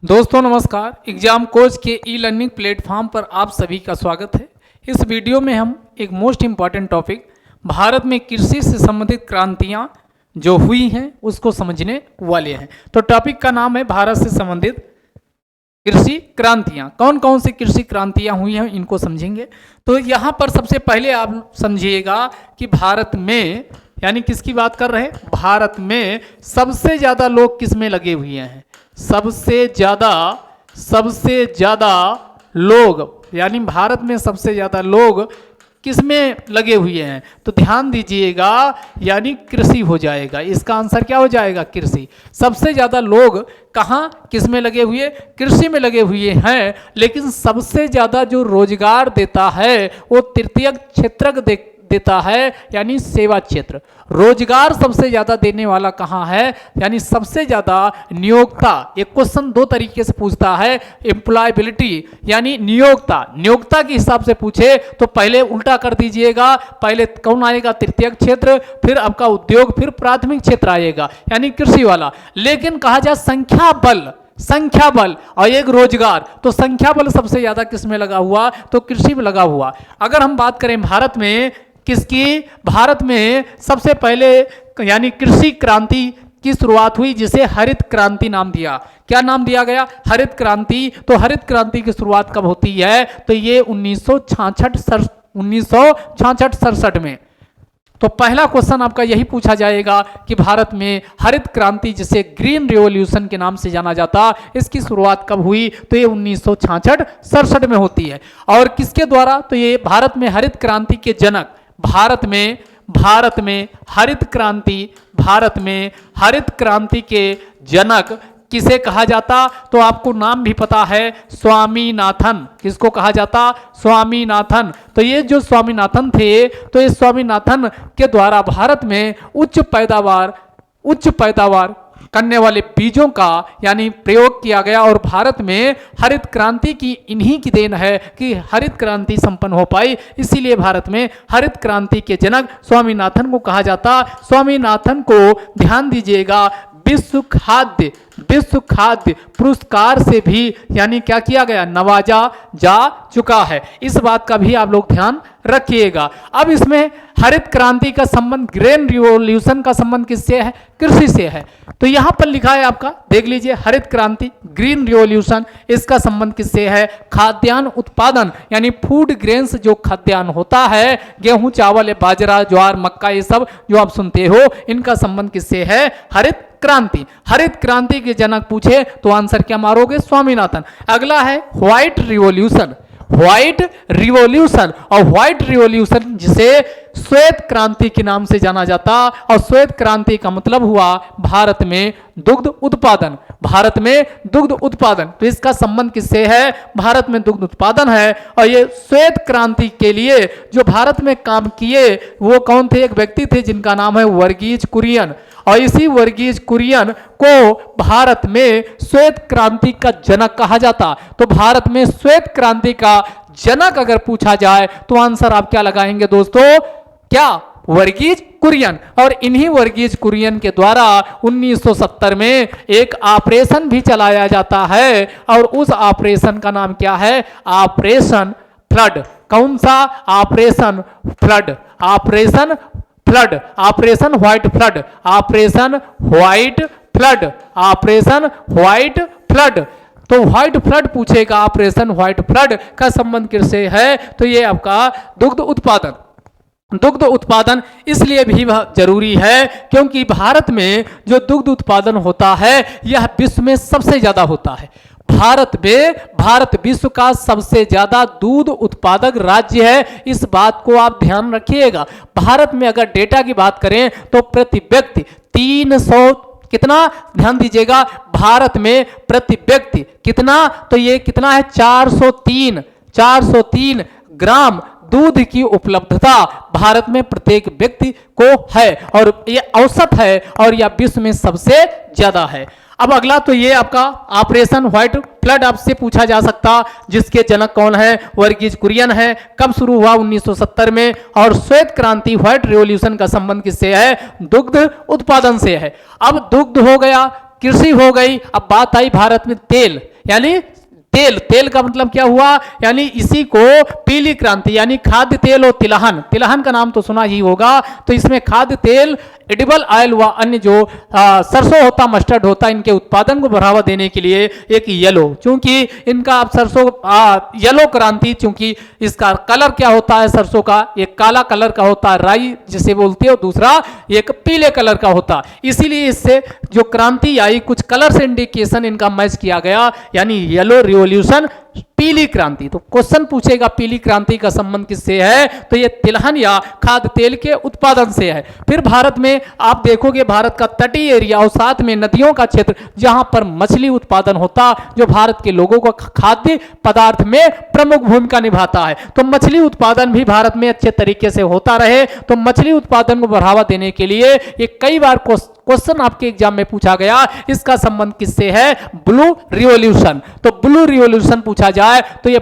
दोस्तों नमस्कार। Exam coach के ई लर्निंग प्लेटफॉर्म पर आप सभी का स्वागत है। इस वीडियो में हम एक मोस्ट इम्पॉर्टेंट टॉपिक भारत में कृषि से संबंधित क्रांतियां जो हुई हैं उसको समझने वाले हैं। तो टॉपिक का नाम है भारत से संबंधित कृषि क्रांतियां। कौन कौन सी कृषि क्रांतियां हुई हैं इनको समझेंगे। तो यहाँ पर सबसे पहले आप समझिएगा कि भारत में, यानी किसकी बात कर रहे हैं, भारत में सबसे ज़्यादा लोग किस में लगे हुए हैं। सबसे ज़्यादा लोग, यानी भारत में सबसे ज़्यादा लोग किस में लगे हुए हैं, तो ध्यान दीजिएगा, यानी कृषि हो जाएगा। इसका आंसर क्या हो जाएगा, कृषि। सबसे ज़्यादा लोग कहाँ किस में लगे हुए, कृषि में लगे हुए हैं। लेकिन सबसे ज़्यादा जो रोजगार देता है वो तृतीय क्षेत्र देता है, यानी सेवा क्षेत्र। रोजगार सबसे ज्यादा देने वाला कहाँ है, यानी सबसे ज्यादा नियोक्ता। एक क्वेश्चन दो तरीके से पूछता है, एम्प्लॉयबिलिटी यानी नियोक्ता के हिसाब से पूछे तो पहले उल्टा कर दीजिएगा। पहले कौन आएगा, तृतीय क्षेत्र, फिर आपका उद्योग, फिर प्राथमिक क्षेत्र आएगा, यानी कृषि वाला। लेकिन कहा जाए संख्या बल और एक रोजगार, तो संख्या बल सबसे ज्यादा किस में लगा हुआ, तो कृषि में लगा हुआ। अगर हम बात करें भारत में किसकी, भारत में सबसे पहले यानी कृषि क्रांति की शुरुआत हुई जिसे हरित क्रांति नाम दिया। क्या नाम दिया गया, हरित क्रांति। तो हरित क्रांति की शुरुआत कब होती है, तो ये 1966-67 में। तो पहला क्वेश्चन आपका यही पूछा जाएगा कि भारत में हरित क्रांति जिसे ग्रीन रिवॉल्यूशन के नाम से जाना जाता, इसकी शुरुआत कब हुई, तो ये 1966-67 में होती है। और किसके द्वारा, तो ये भारत में हरित क्रांति के जनक, भारत में हरित क्रांति के जनक किसे कहा जाता, तो आपको नाम भी पता है, स्वामीनाथन। किसको कहा जाता, स्वामीनाथन। तो ये जो स्वामीनाथन थे, तो ये स्वामीनाथन के द्वारा भारत में उच्च पैदावार करने वाले बीजों का यानी प्रयोग किया गया। और भारत में हरित क्रांति की इन्हीं की देन है कि हरित क्रांति संपन्न हो पाई। इसीलिए भारत में हरित क्रांति के जनक स्वामीनाथन को कहा जाता। स्वामीनाथन को ध्यान दीजिएगा, विश्व खाद्य पुरस्कार से भी यानी क्या किया गया, नवाजा जा चुका है। इस बात का भी आप लोग ध्यान रखिएगा। अब इसमें हरित क्रांति का संबंध, ग्रीन रिवॉल्यूशन का संबंध किससे है, कृषि से है। तो यहां पर लिखा है आपका, देख लीजिए, हरित क्रांति, ग्रीन रिवॉल्यूशन, इसका संबंध किससे है, खाद्यान्न उत्पादन यानी फूड ग्रेन्स, जो खाद्यान्न होता है, गेहूं, चावल, बाजरा, ज्वार, मक्का, ये सब जो आप सुनते हो, इनका संबंध किससे है, हरित क्रांति। हरित क्रांति के जनक पूछे तो आंसर क्या मारोगे, स्वामीनाथन। अगला है व्हाइट रिवॉल्यूशन। और व्हाइट रिवॉल्यूशन जिसे श्वेत क्रांति के नाम से जाना जाता। और श्वेत क्रांति का मतलब हुआ भारत में दुग्ध उत्पादन। तो इसका संबंध किससे है, भारत में दुग्ध उत्पादन है। और ये श्वेत क्रांति के लिए जो भारत में काम किए वो कौन थे, एक व्यक्ति थे जिनका नाम है वर्गीज कुरियन। और इसी वर्गीज कुरियन को भारत में श्वेत क्रांति का जनक कहा जाता। तो भारत में श्वेत क्रांति का जनक अगर पूछा जाए तो आंसर आप क्या लगाएंगे दोस्तों, क्या, वर्गीज कुरियन। और इन्हीं वर्गीज कुरियन के द्वारा 1970 में एक ऑपरेशन भी चलाया जाता है। और उस ऑपरेशन का नाम क्या है, ऑपरेशन फ्लड। कौन सा, operation flood, operation white flood. तो व्हाइट फ्लड पूछेगा, ऑपरेशन व्हाइट फ्लड का संबंध किससे है, तो ये आपका दुग्ध उत्पादन इसलिए भी जरूरी है क्योंकि भारत में जो दुग्ध उत्पादन होता है यह विश्व में सबसे ज्यादा होता है। भारत विश्व का सबसे ज्यादा दूध उत्पादक राज्य है। इस बात को आप ध्यान रखिएगा। भारत में अगर डेटा की बात करें तो प्रति व्यक्ति 300 कितना, ध्यान दीजिएगा, भारत में प्रति व्यक्ति कितना, तो ये कितना है, 403 ग्राम दूध की उपलब्धता भारत में प्रत्येक व्यक्ति को है। और ये औसत है और यह विश्व में सबसे ज्यादा है। अब अगला तो ये आपका ऑपरेशन व्हाइट फ्लड आपसे पूछा जा सकता, जिसके जनक कौन है, वर्गीज कुरियन है। कब शुरू हुआ, 1970 में। और श्वेत क्रांति व्हाइट रिवॉल्यूशन का संबंध किससे है, दुग्ध उत्पादन से है। अब दुग्ध हो गया, कृषि हो गई, अब बात आई भारत में तेल यानी तेल, तेल का मतलब क्या हुआ, यानी इसी को पीली क्रांति यानी खाद्य तेल और तिलहन, तिलहन का नाम तो सुना ही होगा। तो इसमें खाद्य तेल, एडिबल ऑयल व अन्य जो सरसों होता, मस्टर्ड होता, इनके उत्पादन को बढ़ावा देने के लिए एक येलो, चूंकि इनका आप सरसों येलो क्रांति, चूंकि इसका कलर क्या होता है सरसों का, एक काला कलर का होता है राई जिसे बोलते हो, दूसरा एक पीले कलर का होता, इसीलिए इससे जो क्रांति आई कुछ कलर से इंडिकेशन इनका मैच किया गया, यानी येलो रिवॉल्यूशन, पीली क्रांति। तो क्वेश्चन पूछेगा पीली क्रांति का संबंध किससे है, तो ये तिलहन या खाद्य तेल के उत्पादन से है। फिर भारत में आप देखोगे भारत का तटीय एरिया और साथ में नदियों का क्षेत्र जहां पर मछली उत्पादन होता, जो भारत के लोगों को खाद्य पदार्थ में प्रमुख भूमिका निभाता है। तो मछली उत्पादन भी भारत में अच्छे तरीके से होता रहे, तो मछली उत्पादन को बढ़ावा देने के लिए ये कई बार क्वेश्चन आपके एग्जाम में पूछा गया, इसका संबंध किससे है, ब्लू रिवॉल्यूशन। तो ब्लू रिवॉल्यूशन पूछा जाए तो ये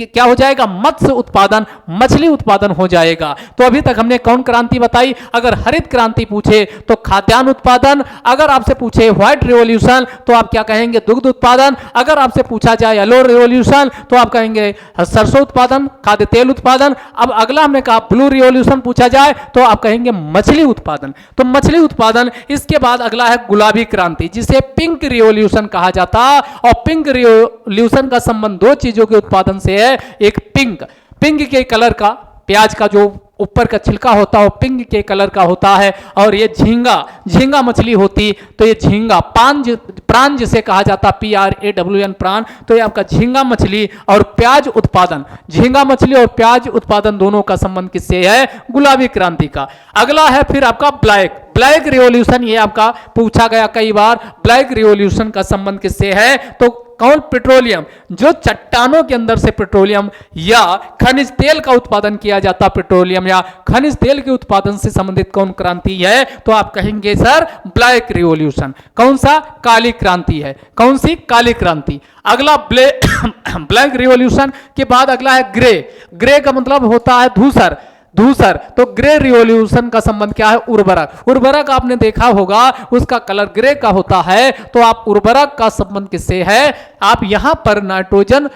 क्या हो जाएगा, मत्स्य उत्पादन, मछली उत्पादन हो जाएगा। तो अभी तक हमने कौन क्रांति बताई, अगर हरित क्रांति पूछे तो खाद्यान्न उत्पादन, अगर आपसे पूछे व्हाइट रिवॉल्यूशन तो आप क्या कहेंगे, दुग्ध उत्पादन, अगर आपसे पूछा जाए येलो रिवॉल्यूशन तो आप कहेंगे सरसों उत्पादन, खाद्य तेल उत्पादन। अब अगला हमने कहा ब्लू रिवॉल्यूशन पूछा जाए तो आप कहेंगे मछली उत्पादन, तो मछली उत्पादन। इसके बाद अगला है गुलाबी क्रांति जिसे पिंक रिवॉल्यूशन कहा जाता, और पिंक रिवॉल्यूशन का संबंध दो चीजों के उत्पादन से है, एक पिंक, पिंक के कलर का, प्याज का जो ऊपर का छिलका होता है वो पिंक के कलर का होता है, और ये झींगा, झींगा मछली होती, तो ये झींगा प्राण जिसे कहा जाता, PRAWN प्राण, तो ये आपका झींगा मछली और प्याज उत्पादन, झींगा मछली और प्याज उत्पादन दोनों का संबंध किससे है, गुलाबी क्रांति का। अगला है फिर आपका ब्लैक, ब्लैक रिवॉल्यूशन, ये आपका पूछा गया कई बार, ब्लैक रिवॉल्यूशन का संबंध किससे है, तो कौन, पेट्रोलियम, जो चट्टानों के अंदर से पेट्रोलियम या खनिज तेल का उत्पादन किया जाता, पेट्रोलियम या खनिज तेल के उत्पादन से संबंधित कौन क्रांति है, तो आप कहेंगे सर ब्लैक रिवॉल्यूशन। कौन सा, काली क्रांति है, कौन सी, काली क्रांति। अगला ब्लैक रिवॉल्यूशन के बाद अगला है ग्रे, ग्रे का मतलब होता है धूसर, धूसर, तो ग्रे रिवॉल्यूशन का संबंध क्या है, उर्वरक, उर्वरक आपने देखा होगा उसका कलर ग्रे का होता है, तो आप उर्वरक का संबंध किससे है, आप यहां पर नाइट्रोजन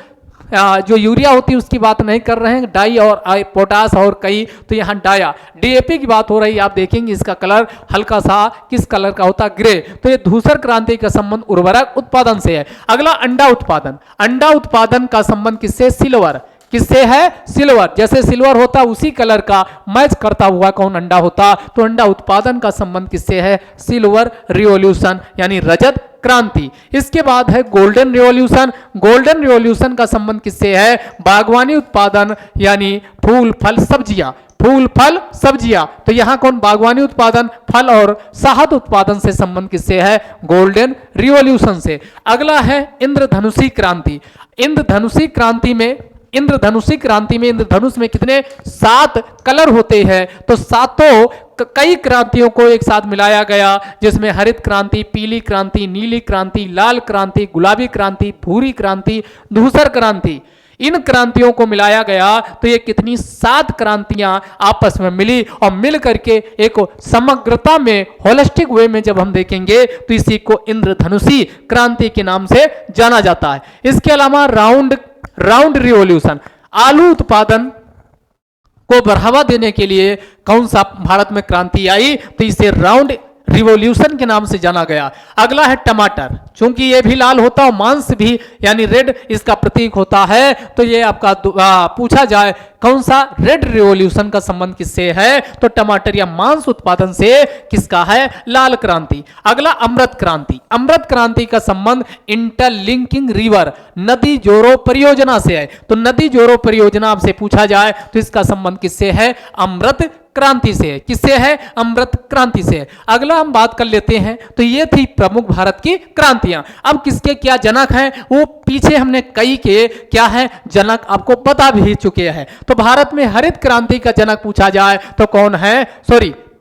जो यूरिया होती है उसकी बात नहीं कर रहे हैं, डाई और पोटास और कई, तो यहाँ डाया DAP की बात हो रही है। आप देखेंगे इसका कलर हल्का सा किस कलर का होता है, ग्रे, तो ये धूसर क्रांति का संबंध उर्वरक उत्पादन से है। अगला अंडा उत्पादन, अंडा उत्पादन का संबंध किससे, सिल्वर, किससे है, सिल्वर, जैसे सिल्वर होता उसी कलर का मैच करता हुआ कौन, अंडा होता, तो अंडा उत्पादन का संबंध किससे है, सिल्वर रिवॉल्यूशन यानी रजत क्रांति। इसके बाद है गोल्डन रिवॉल्यूशन, गोल्डन रिवॉल्यूशन का संबंध किससे है, बागवानी उत्पादन यानी फूल फल सब्जियां, फूल फल सब्जियां, तो यहां कौन, बागवानी उत्पादन, फल और शहद उत्पादन से संबंध किससे है, गोल्डन रिवॉल्यूशन से। अगला है इंद्रधनुषी क्रांति, इंद्रधनुषी क्रांति में, इंद्रधनुषी क्रांति में, इंद्रधनुष में कितने, 7 कलर होते हैं, तो सातों कई क्रांतियों को एक साथ मिलाया गया, जिसमें हरित क्रांति, पीली क्रांति, नीली क्रांति, लाल क्रांति, गुलाबी क्रांति, भूरी क्रांति, धूसर क्रांति, इन क्रांतियों को मिलाया गया, तो ये कितनी 7 क्रांतियां आपस में मिली और मिल करके एक समग्रता में, होलिस्टिक वे में जब हम देखेंगे तो इसी को इंद्रधनुषी क्रांति के नाम से जाना जाता है। इसके अलावा राउंड रिवॉल्यूशन, आलू उत्पादन को बढ़ावा देने के लिए कौन सा भारत में क्रांति आई, तो इसे राउंड रिवॉल्यूशन के नाम से जाना गया। अगला है टमाटर, चूंकि ये भी लाल होता है, मांस भी यानी रेड इसका प्रतीक होता है, तो ये आपका पूछा जाए कौन सा, रेड रिवॉल्यूशन का संबंध किससे है, तो टमाटर या मांस उत्पादन से किसका है, लाल क्रांति। अगला अमृत क्रांति, अमृत क्रांति का संबंध इंटरलिंकिंग रिवर, नदी जोड़ो परियोजना से है, तो नदी जोड़ो परियोजना आपसे पूछा जाए तो इसका संबंध किससे है, अमृत क्रांति से, किससे है, अमृत क्रांति से। अगला हम बात कर लेते हैं, तो ये थी प्रमुख भारत की क्रांतियां। अब किसके क्या जनक हैं, वो पीछे हमने कई के क्या है जनक आपको बता भी चुके हैं। तो भारत में हरित क्रांति का जनक पूछा जाए तो कौन है,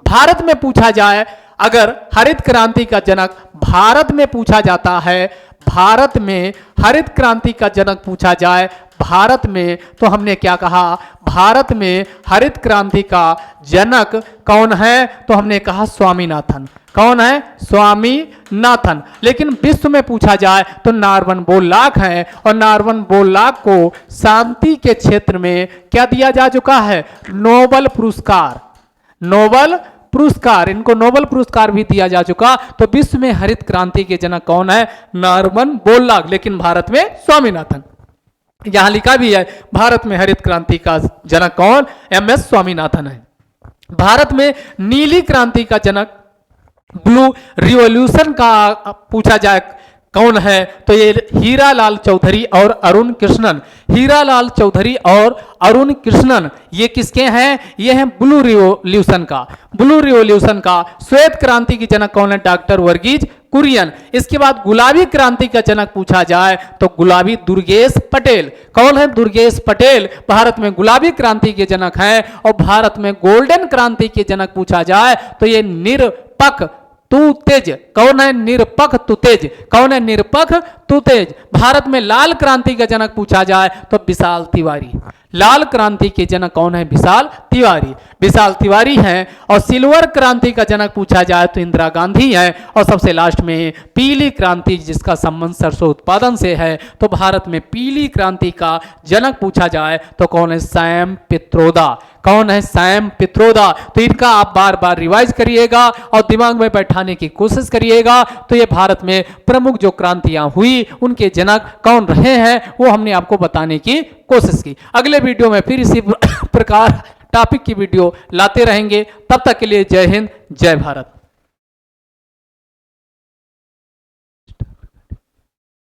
भारत में पूछा जाए अगर हरित क्रांति का जनक भारत में पूछा जाता है, भारत में हरित क्रांति का जनक पूछा जाए, भारत में, तो हमने क्या कहा, भारत में हरित क्रांति का जनक कौन है, तो हमने कहा स्वामीनाथन। कौन है, स्वामीनाथन। लेकिन विश्व में पूछा जाए तो नार्मन बोरलॉग है, और नार्मन बोरलॉग को शांति के क्षेत्र में क्या दिया जा चुका है, नोबेल पुरस्कार। नोबेल पुरस्कार, इनको नोबेल पुरस्कार भी दिया जा चुका। तो विश्व में हरित क्रांति के जनक कौन है, नार्मन बोरलॉग, लेकिन भारत में स्वामीनाथन। यहां लिखा भी है भारत में हरित क्रांति का जनक कौन, एमएस स्वामीनाथन है। भारत में नीली क्रांति का जनक, ब्लू रिवॉल्यूशन का पूछा जाए कौन है, तो ये हीरालाल चौधरी और अरुण कृष्णन। हीरालाल चौधरी और अरुण कृष्णन ये किसके हैं, ये हैं ब्लू रिवॉल्यूशन का। ब्लू रिवॉल्यूशन का श्वेत क्रांति की जनक कौन है, डॉक्टर वर्गीज कुरियन। इसके बाद गुलाबी क्रांति का जनक पूछा जाए तो गुलाबी दुर्गेश पटेल। कौन है, दुर्गेश पटेल भारत में गुलाबी क्रांति के जनक हैं। और भारत में गोल्डन क्रांति के जनक पूछा जाए तो ये निरपक तू तेज। कौन है, निरपख तू तेज। कौन है, निरपख तू तेज। भारत में लाल क्रांति का जनक पूछा जाए तो विशाल तिवारी। लाल क्रांति के जनक कौन है, विशाल तिवारी। विशाल तिवारी हैं। और सिल्वर क्रांति का जनक पूछा जाए तो इंदिरा गांधी है। और सबसे लास्ट में पीली क्रांति जिसका संबंध सरसों उत्पादन से है, तो भारत में पीली क्रांति का जनक पूछा जाए तो कौन है, सैम पित्रोदा। कौन है, सैम पित्रोदा। तो इनका आप बार बार रिवाइज करिएगा और दिमाग में बैठाने की कोशिश करिएगा। तो ये भारत में प्रमुख जो क्रांतियां हुई उनके जनक कौन रहे हैं वो हमने आपको बताने की कोशिश की। अगले वीडियो में फिर इसी प्रकार टॉपिक की वीडियो लाते रहेंगे। तब तक के लिए जय हिंद, जय भारत।